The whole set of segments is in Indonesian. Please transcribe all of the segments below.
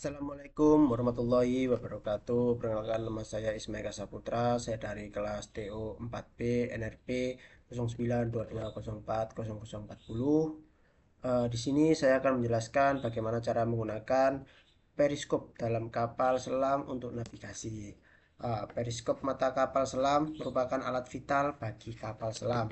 Assalamualaikum warahmatullahi wabarakatuh. Perkenalkan, nama saya Ismail Saputra. Saya dari kelas TO 4B NRP 0922040040. Di sini saya akan menjelaskan bagaimana cara menggunakan periskop dalam kapal selam untuk navigasi. Periskop mata kapal selam merupakan alat vital bagi kapal selam.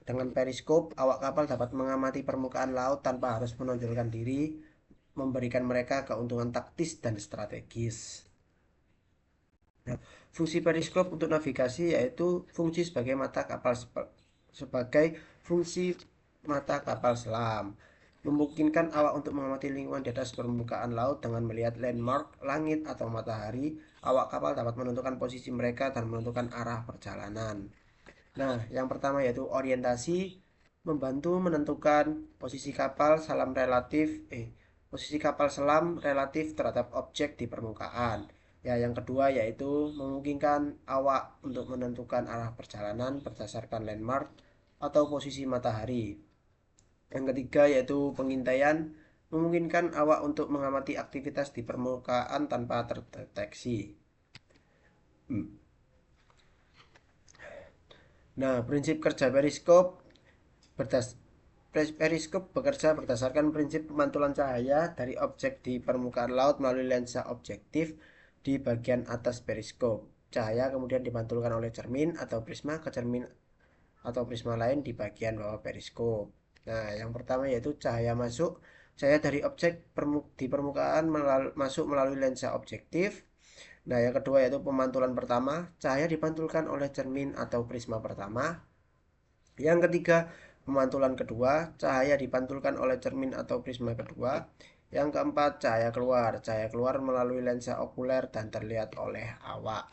Dengan periskop, awak kapal dapat mengamati permukaan laut tanpa harus menonjolkan diri, memberikan mereka keuntungan taktis dan strategis. Nah, fungsi periskop untuk navigasi yaitu fungsi sebagai fungsi mata kapal selam, memungkinkan awak untuk mengamati lingkungan di atas permukaan laut dengan melihat landmark, langit atau matahari. Awak kapal dapat menentukan posisi mereka dan menentukan arah perjalanan. Nah, yang pertama yaitu orientasi, membantu menentukan posisi kapal selam relatif terhadap objek di permukaan. Ya, yang kedua yaitu memungkinkan awak untuk menentukan arah perjalanan berdasarkan landmark atau posisi matahari. Yang ketiga yaitu pengintaian, memungkinkan awak untuk mengamati aktivitas di permukaan tanpa terdeteksi. Nah, prinsip kerja periskop berdas periskop bekerja berdasarkan prinsip pemantulan cahaya dari objek di permukaan laut melalui lensa objektif di bagian atas periskop. Cahaya kemudian dipantulkan oleh cermin atau prisma ke cermin atau prisma lain di bagian bawah periskop. Nah, yang pertama yaitu cahaya masuk. Cahaya dari objek di permukaan masuk melalui lensa objektif. Nah, yang kedua yaitu pemantulan pertama. Cahaya dipantulkan oleh cermin atau prisma pertama. Yang ketiga, pemantulan kedua, cahaya dipantulkan oleh cermin atau prisma kedua. Yang keempat, cahaya keluar. Cahaya keluar melalui lensa okuler dan terlihat oleh awak.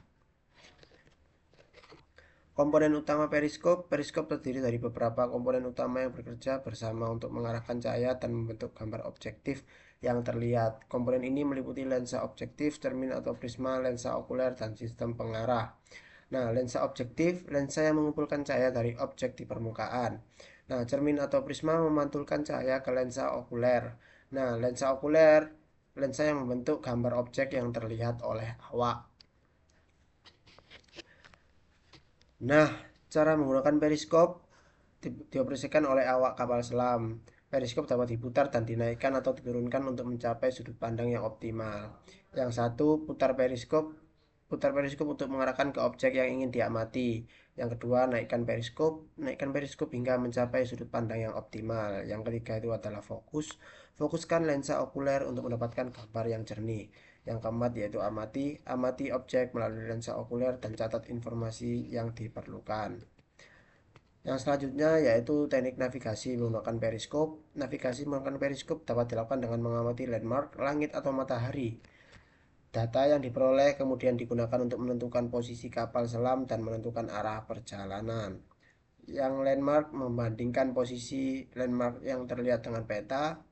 Komponen utama periskop. Periskop terdiri dari beberapa komponen utama yang bekerja bersama untuk mengarahkan cahaya dan membentuk gambar objektif yang terlihat. Komponen ini meliputi lensa objektif, cermin atau prisma, lensa okuler, dan sistem pengarah. Nah, lensa objektif, lensa yang mengumpulkan cahaya dari objek di permukaan. Nah, cermin atau prisma memantulkan cahaya ke lensa okuler. Nah, lensa okuler, lensa yang membentuk gambar objek yang terlihat oleh awak. Nah, cara menggunakan periskop dioperasikan oleh awak kapal selam. Periskop dapat diputar dan dinaikkan atau diturunkan untuk mencapai sudut pandang yang optimal. Yang satu, putar periskop untuk mengarahkan ke objek yang ingin diamati. Yang kedua, naikkan periskop hingga mencapai sudut pandang yang optimal. Yang ketiga itu adalah fokuskan lensa okuler untuk mendapatkan gambar yang jernih. Yang keempat yaitu amati objek melalui lensa okuler dan catat informasi yang diperlukan. Yang selanjutnya yaitu teknik navigasi menggunakan periskop. Navigasi menggunakan periskop dapat dilakukan dengan mengamati landmark, langit atau matahari. Data yang diperoleh kemudian digunakan untuk menentukan posisi kapal selam dan menentukan arah perjalanan. Yang landmark membandingkan posisi landmark yang terlihat dengan peta.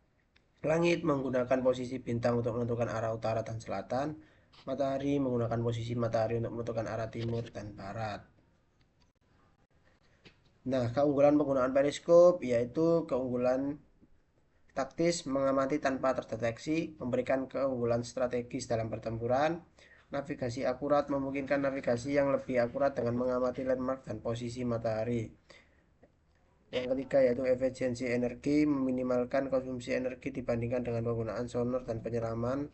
Langit menggunakan posisi bintang untuk menentukan arah utara dan selatan. Matahari menggunakan posisi matahari untuk menentukan arah timur dan barat. Nah, keunggulan penggunaan periskop yaitu keunggulan taktis, mengamati tanpa terdeteksi, memberikan keunggulan strategis dalam pertempuran. Navigasi akurat memungkinkan navigasi yang lebih akurat dengan mengamati landmark dan posisi matahari. Yang ketiga yaitu efisiensi energi, meminimalkan konsumsi energi dibandingkan dengan penggunaan sonar dan penyelaman.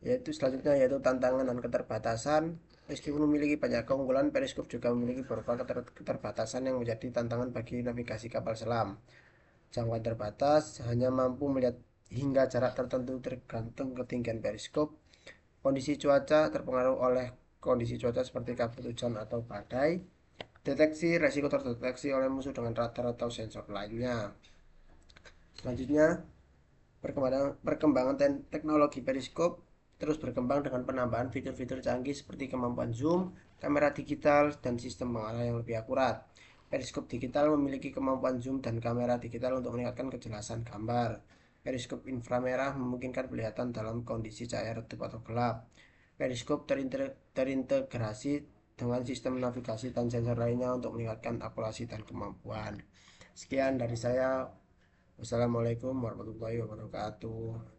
Yaitu selanjutnya yaitu tantangan dan keterbatasan. Meskipun memiliki banyak keunggulan, periskop juga memiliki beberapa keterbatasan yang menjadi tantangan bagi navigasi kapal selam. Jangkauan terbatas, hanya mampu melihat hingga jarak tertentu tergantung ketinggian periskop. Kondisi cuaca terpengaruh oleh kondisi cuaca seperti kabut hujan atau badai. Deteksi, resiko terdeteksi oleh musuh dengan radar atau sensor lainnya. Selanjutnya, perkembangan teknologi periskop terus berkembang dengan penambahan fitur-fitur canggih seperti kemampuan zoom, kamera digital, dan sistem pengarah yang lebih akurat. Periskop digital memiliki kemampuan zoom dan kamera digital untuk meningkatkan kejelasan gambar. Periskop inframerah memungkinkan penglihatan dalam kondisi cahaya redup atau gelap. Periskop terintegrasi dengan sistem navigasi dan sensor lainnya untuk meningkatkan akurasi dan kemampuan. Sekian dari saya. Wassalamualaikum warahmatullahi wabarakatuh.